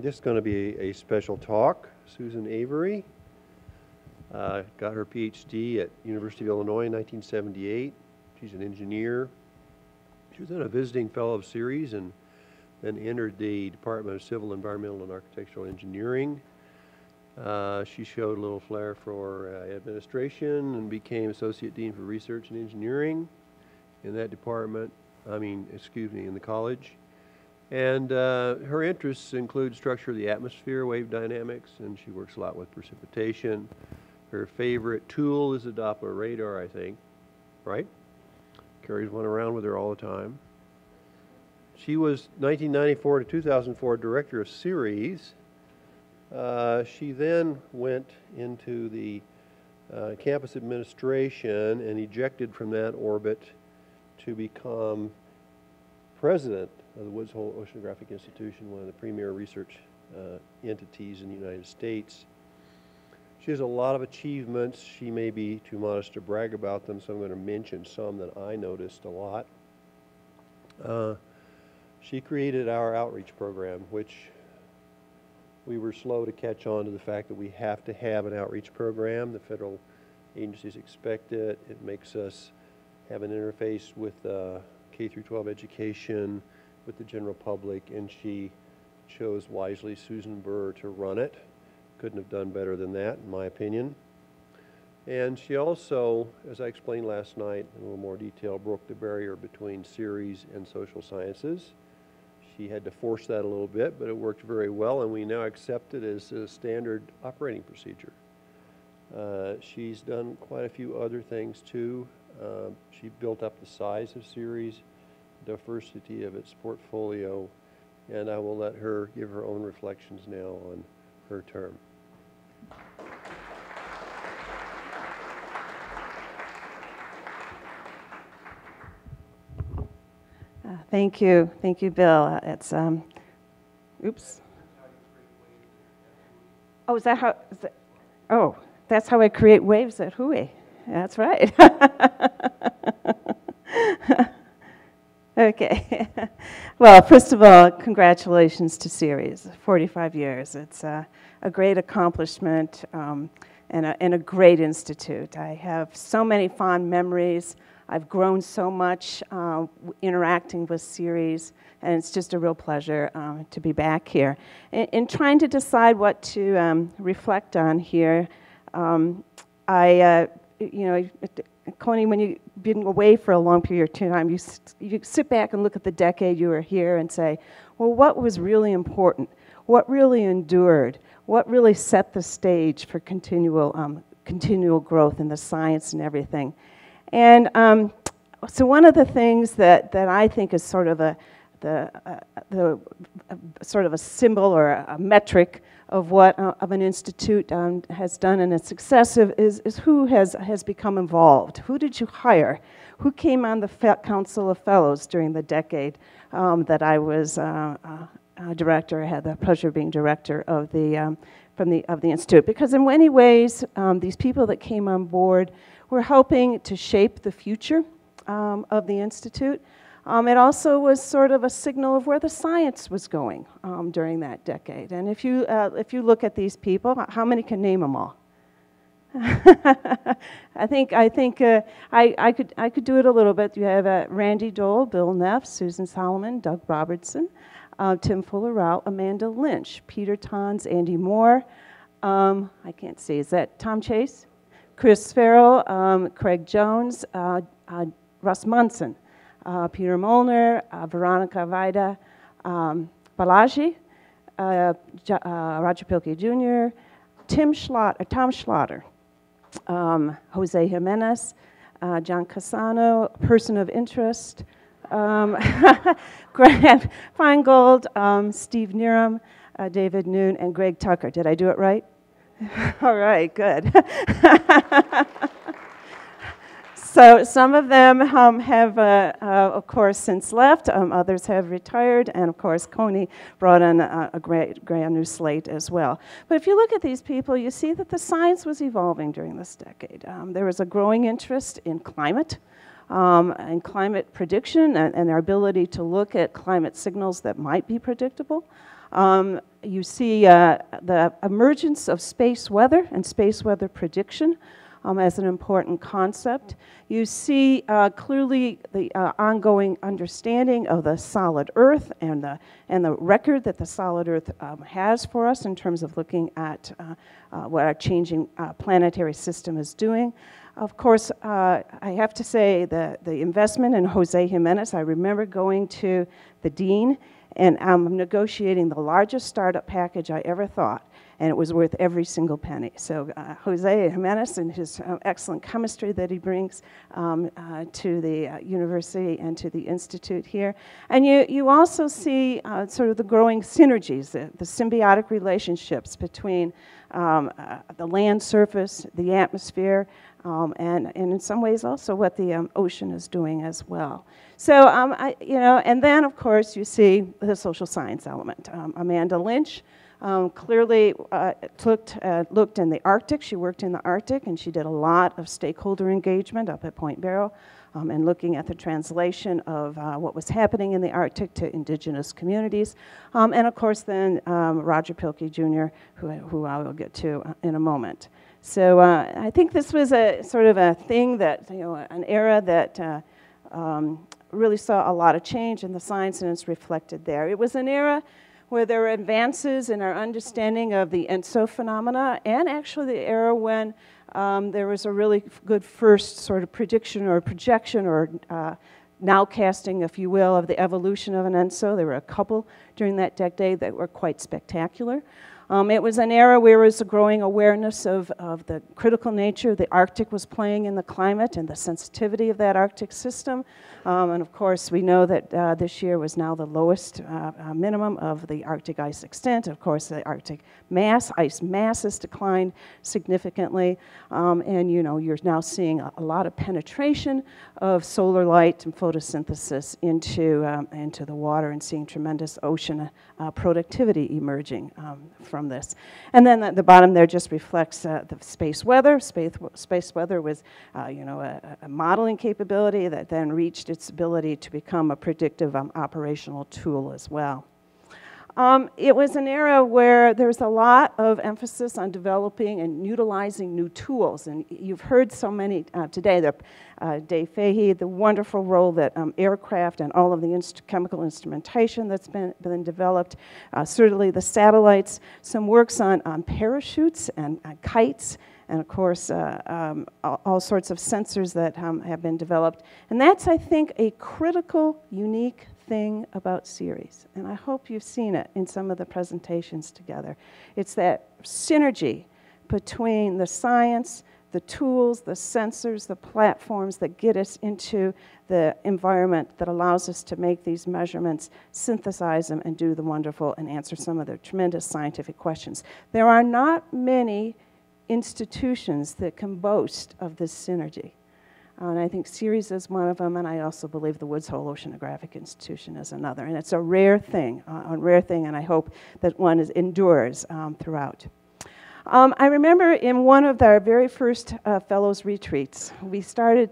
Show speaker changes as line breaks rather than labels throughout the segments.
this is going to be a special talk. Susan Avery got her PhD at University of Illinois in 1978. She's an engineer. She was then a visiting fellow of CIRES and then entered the Department of Civil, Environmental, and Architectural Engineering. She showed a little flair for administration and became Associate Dean for Research and Engineering in that department, in the college. And her interests include structure of the atmosphere, wave dynamics, and she works a lot with precipitation. Her favorite tool is the Doppler radar, I think, right? Carries one around with her all the time. She was 1994 to 2004 director of CIRES. She then went into the campus administration and ejected from that orbit to become president of the Woods Hole Oceanographic Institution, one of the premier research entities in the United States. She has a lot of achievements. She may be too modest to brag about them, so I'm going to mention some that I noticed a lot. She created our outreach program, which we were slow to catch on to the fact that we have to have an outreach program. The federal agencies expect it. It makes us have an interface with K through 12 education, with the general public, and she chose wisely Susan Burr to run it. Couldn't have done better than that, in my opinion. And she also, as I explained last night in a little more detail, broke the barrier between CIRES and social sciences. She had to force that a little bit, but it worked very well, and we now accept it as a standard operating procedure. She's done quite a few other things too. She built up the size of CIRES, diversity of its portfolio, and I will let her give her own reflections now on her term.
Thank you, Bill. It's oops. Oh, is that how? Oh, that's how I create waves at Hui. That's right. Okay. Well, first of all, congratulations to CIRES. 45 years. It's a great accomplishment and a great institute. I have so many fond memories. I've grown so much interacting with CIRES, and it's just a real pleasure to be back here. In trying to decide what to reflect on here, Coney, when you've been away for a long period of time, you sit back and look at the decade you were here and say, well, what was really important? What really endured? What really set the stage for continual growth in the science and everything? And so one of the things that I think is sort of a symbol or a metric of what of an institute has done and its success is who has become involved. Who did you hire? Who came on the Council of Fellows during the decade that I was director? I had the pleasure of being director of the institute, because in many ways these people that came on board were helping to shape the future of the institute. It also was sort of a signal of where the science was going during that decade. And if you look at these people, how many can name them all? I think I could do it a little bit. You have Randy Dole, Bill Neff, Susan Solomon, Doug Robertson, Tim Fuller-Rao, Amanda Lynch, Peter Tons, Andy Moore. I can't see. Is that Tom Chase? Chris Farrell, Craig Jones, Russ Munson. Peter Molnar, Veronica Vida, Balaji, Roger Pilkey Jr., Tom Schlatter, Jose Jimenez, John Casano, person of interest, Grant Feingold, Steve Neerum, David Noon, and Greg Tucker. Did I do it right? All right, good. So some of them have, of course, since left. Others have retired. And, of course, Coney brought in a brand new slate as well. But if you look at these people, you see that the science was evolving during this decade. There was a growing interest in climate. and climate prediction and our ability to look at climate signals that might be predictable. You see the emergence of space weather and space weather prediction as an important concept. You see clearly the ongoing understanding of the solid Earth and the record that the solid Earth has for us in terms of looking at what our changing planetary system is doing. Of course, I have to say the investment in Jose Jimenez, I remember going to the dean and negotiating the largest startup package I ever thought, and it was worth every single penny. So Jose Jimenez and his excellent chemistry that he brings to the university and to the institute here. And you also see sort of the growing synergies, the symbiotic relationships between the land surface, the atmosphere, and in some ways also what the ocean is doing as well. So, and then of course you see the social science element. Amanda Lynch clearly looked in the Arctic. She worked in the Arctic and she did a lot of stakeholder engagement up at Point Barrow and looking at the translation of what was happening in the Arctic to indigenous communities. And of course then Roger Pilkey Jr., who I will get to in a moment. So I think this was a sort of a thing that, an era that really saw a lot of change in the science, and it's reflected there. It was an era where there were advances in our understanding of the ENSO phenomena, and actually the era when there was a really good first sort of prediction or projection or nowcasting, if you will, of the evolution of an ENSO. There were a couple during that decade that were quite spectacular. It was an era where there was a growing awareness of the critical nature the Arctic was playing in the climate and the sensitivity of that Arctic system. And of course, we know that this year was now the lowest minimum of the Arctic ice extent. Of course, the Arctic ice mass has declined significantly. And you're now seeing a lot of penetration of solar light and photosynthesis into the water, and seeing tremendous ocean productivity emerging from this. And then at the bottom there just reflects the space weather. Space weather was, a modeling capability that then reached its ability to become a predictive operational tool as well. It was an era where there was a lot of emphasis on developing and utilizing new tools. And you've heard so many today, Dave Fahey, the wonderful role that aircraft and all of the chemical instrumentation that's been developed, certainly the satellites, some works on parachutes and kites, and of course all sorts of sensors that have been developed. And that's, I think, a critical, unique thing about CIRES, and I hope you've seen it in some of the presentations together. It's that synergy between the science, the tools, the sensors, the platforms that get us into the environment that allows us to make these measurements, synthesize them, and do the wonderful and answer some of the tremendous scientific questions. There are not many institutions that can boast of this synergy. And I think CIRES is one of them, and I also believe the Woods Hole Oceanographic Institution is another. And it's a rare thing, and I hope that one endures throughout. I remember in one of our very first fellows retreats, we had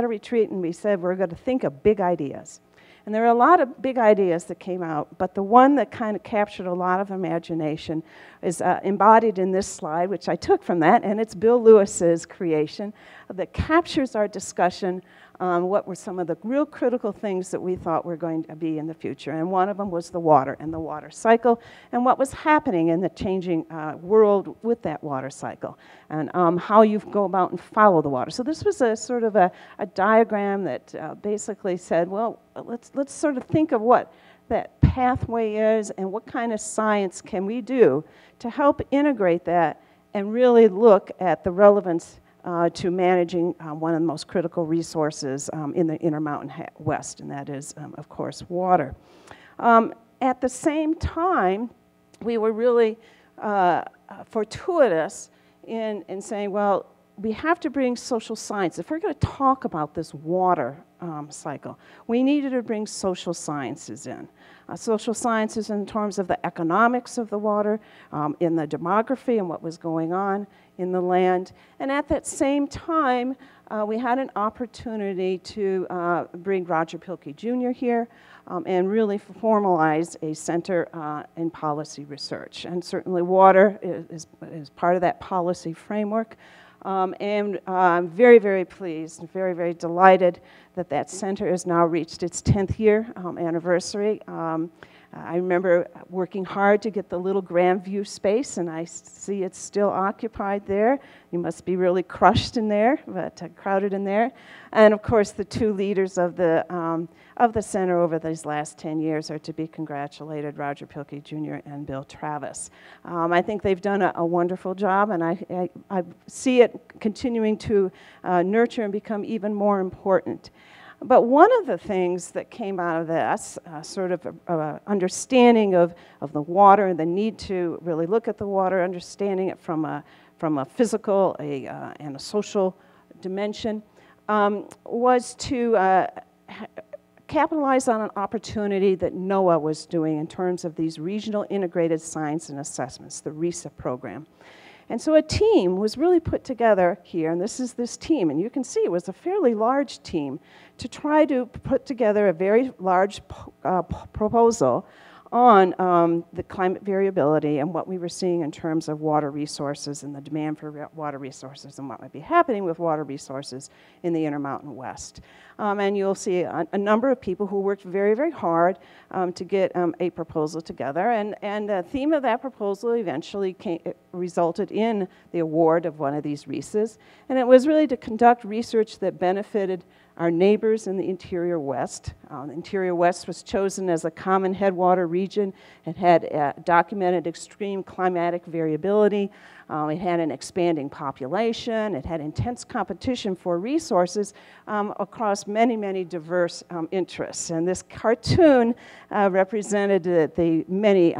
a retreat and we said we're going to think of big ideas. And there were a lot of big ideas that came out, but the one that kind of captured a lot of imagination is embodied in this slide, which I took from that, and it's Bill Lewis's creation that captures our discussion on what were some of the real critical things that we thought were going to be in the future. And one of them was the water and the water cycle and what was happening in the changing world with that water cycle, and how you go about and follow the water. So this was a sort of a diagram that basically said, well, let's sort of think of what that pathway is and what kind of science can we do to help integrate that and really look at the relevance to managing one of the most critical resources in the Intermountain West, and that is, of course, water. At the same time, we were really fortuitous in saying, well, we have to bring social science. If we're going to talk about this water cycle, we needed to bring social sciences in. Social sciences in terms of the economics of the water, in the demography and what was going on in the land. And at that same time, we had an opportunity to bring Roger Pilkey Jr. here and really formalize a center in policy research. And certainly water is part of that policy framework. And I'm very, very pleased, very, very delighted that that center has now reached its 10th year anniversary. I remember working hard to get the little Grandview space, and I see it's still occupied there. You must be really crushed in there, but crowded in there. And of course, the two leaders of the center over these last 10 years are to be congratulated, Roger Pilkey Jr. and Bill Travis. I think they've done a wonderful job, and I see it continuing to nurture and become even more important. But one of the things that came out of this, sort of understanding of the water and the need to really look at the water, understanding it from a physical and a social dimension, was to capitalize on an opportunity that NOAA was doing in terms of these regional integrated science and assessments, the RISA program. And so a team was really put together here, and this is this team, and you can see it was a fairly large team to try to put together a very large proposal on the climate variability and what we were seeing in terms of water resources and the demand for water resources and what might be happening with water resources in the Intermountain West. And you'll see a number of people who worked very, very hard to get a proposal together. And the theme of that proposal eventually resulted in the award of one of these RISAs. And it was really to conduct research that benefited our neighbors in the Interior West. The Interior West was chosen as a common headwater region. It had documented extreme climatic variability. It had an expanding population. It had intense competition for resources across many, many diverse interests. And this cartoon represented the many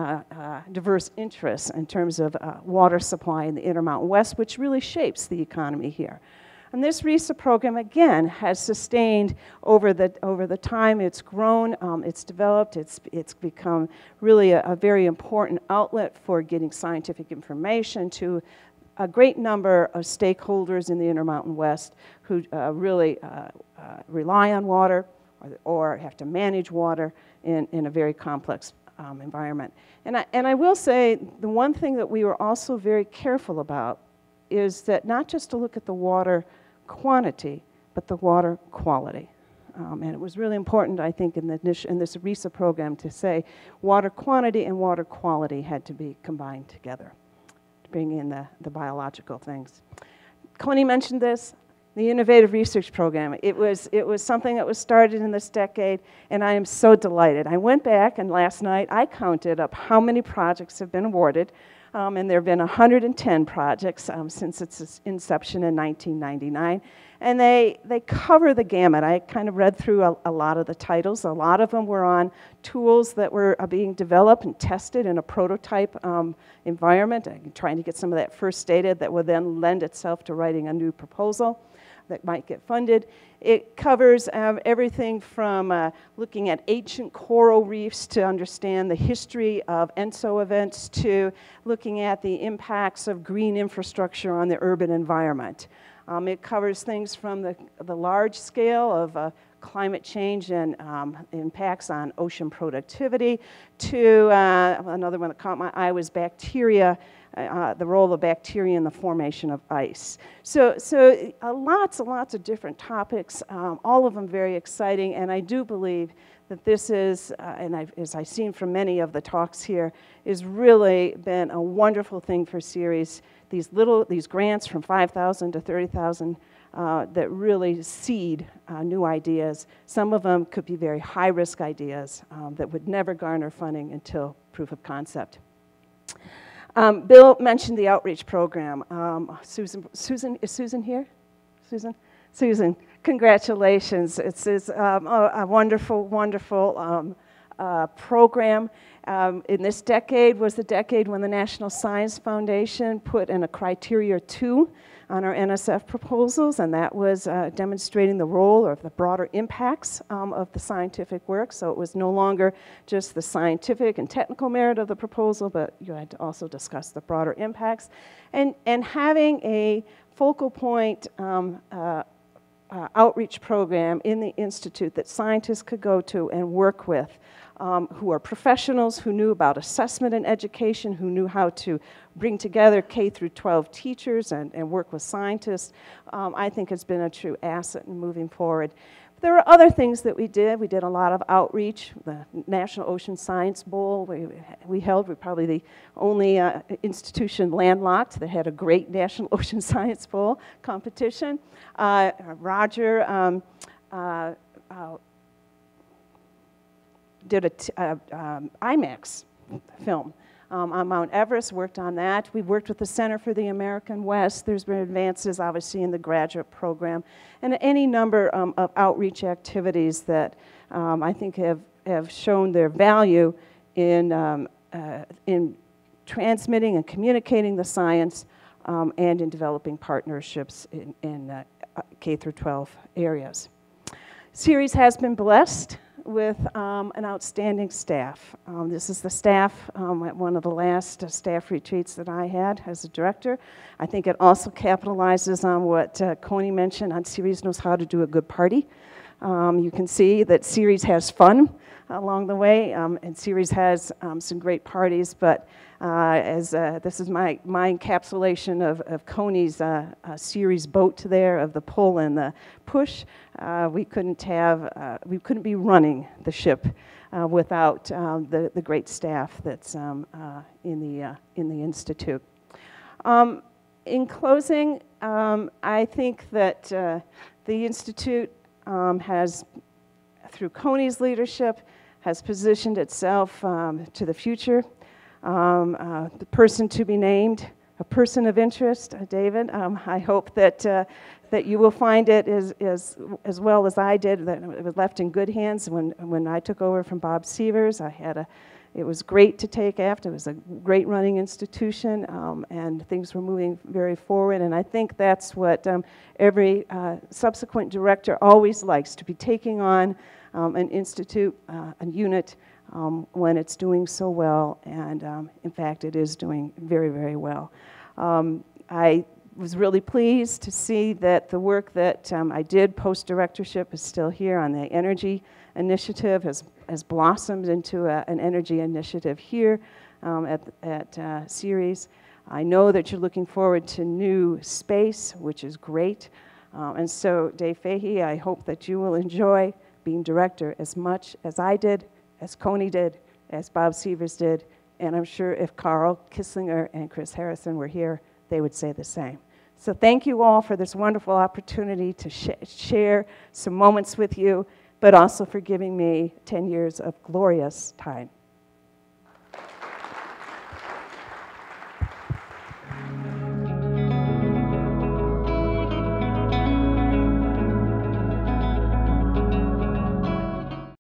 diverse interests in terms of water supply in the Intermountain West, which really shapes the economy here. And this RISA program, again, has sustained over the time it's grown, it's developed, it's become really a very important outlet for getting scientific information to a great number of stakeholders in the Intermountain West who really rely on water or have to manage water in a very complex environment. And I will say the one thing that we were also very careful about is that not just to look at the water quantity, but the water quality. And it was really important, I think, in this RISA program to say water quantity and water quality had to be combined together to bring in the biological things. Connie mentioned this, the Innovative Research Program. It was something that was started in this decade, and I am so delighted. I went back, and last night I counted up how many projects have been awarded. And there have been 110 projects since its inception in 1999. And they cover the gamut. I kind of read through a lot of the titles. A lot of them were on tools that were being developed and tested in a prototype environment, trying to get some of that first data that would then lend itself to writing a new proposal that might get funded. It covers everything from looking at ancient coral reefs to understand the history of ENSO events to looking at the impacts of green infrastructure on the urban environment. It covers things from the large scale of climate change and impacts on ocean productivity to another one that caught my eye was bacteria, the role of bacteria in the formation of ice. So lots and lots of different topics, all of them very exciting, and I do believe that this is, as I've seen from many of the talks here, has really been a wonderful thing for CIRES. These grants from $5,000 to $30,000 that really seed new ideas. Some of them could be very high-risk ideas that would never garner funding until proof of concept. Bill mentioned the outreach program. Susan, is Susan here? Susan, congratulations. It's a wonderful, wonderful program. In this decade was the decade when the National Science Foundation put in a criteria 2 on our NSF proposals, and that was demonstrating the role or the broader impacts of the scientific work. So it was no longer just the scientific and technical merit of the proposal, but you had to also discuss the broader impacts. And having a focal point outreach program in the Institute that scientists could go to and work with, who are professionals, who knew about assessment and education, who knew how to bring together K through 12 teachers and work with scientists, I think has been a true asset in moving forward. There were other things that we did. We did a lot of outreach. The National Ocean Science Bowl we're probably the only institution landlocked that had a great National Ocean Science Bowl competition. Roger did an IMAX film on Mount Everest, worked on that. We worked with the Center for the American West. There's been advances, obviously, in the graduate program, and any number of outreach activities that I think have shown their value in transmitting and communicating the science and in developing partnerships in K through 12 areas. CIRES has been blessed with an outstanding staff. This is the staff at one of the last staff retreats that I had as a director. I think it also capitalizes on what Coney mentioned on CIRES knows how to do a good party. You can see that CIRES has fun along the way, and CIRES has some great parties, but this is my encapsulation of Coney's CIRES boat there, of the pull and the push. We couldn't be running the ship without the great staff that's in the Institute. In closing, I think that the Institute has, through Coney's leadership, has positioned itself to the future. The person to be named, a person of interest, David. I hope that you will find it as well as I did, that it was left in good hands when I took over from Bob Sievers. It was great to take after. It was a great running institution, and things were moving very forward. And I think that's what every subsequent director always likes, to be taking on an institute, a unit, when it's doing so well. And in fact, it is doing very, very well. I was really pleased to see that the work that I did post-directorship is still here on the energy initiative, has blossomed into an energy initiative here at CIRES. I know that you're looking forward to new space, which is great. And so, Dave Fahey, I hope that you will enjoy being director as much as I did, as Coney did, as Bob Sievers did, and I'm sure if Carl Kisslinger and Chris Harrison were here, they would say the same. So thank you all for this wonderful opportunity to share some moments with you, but also for giving me 10 years of glorious time.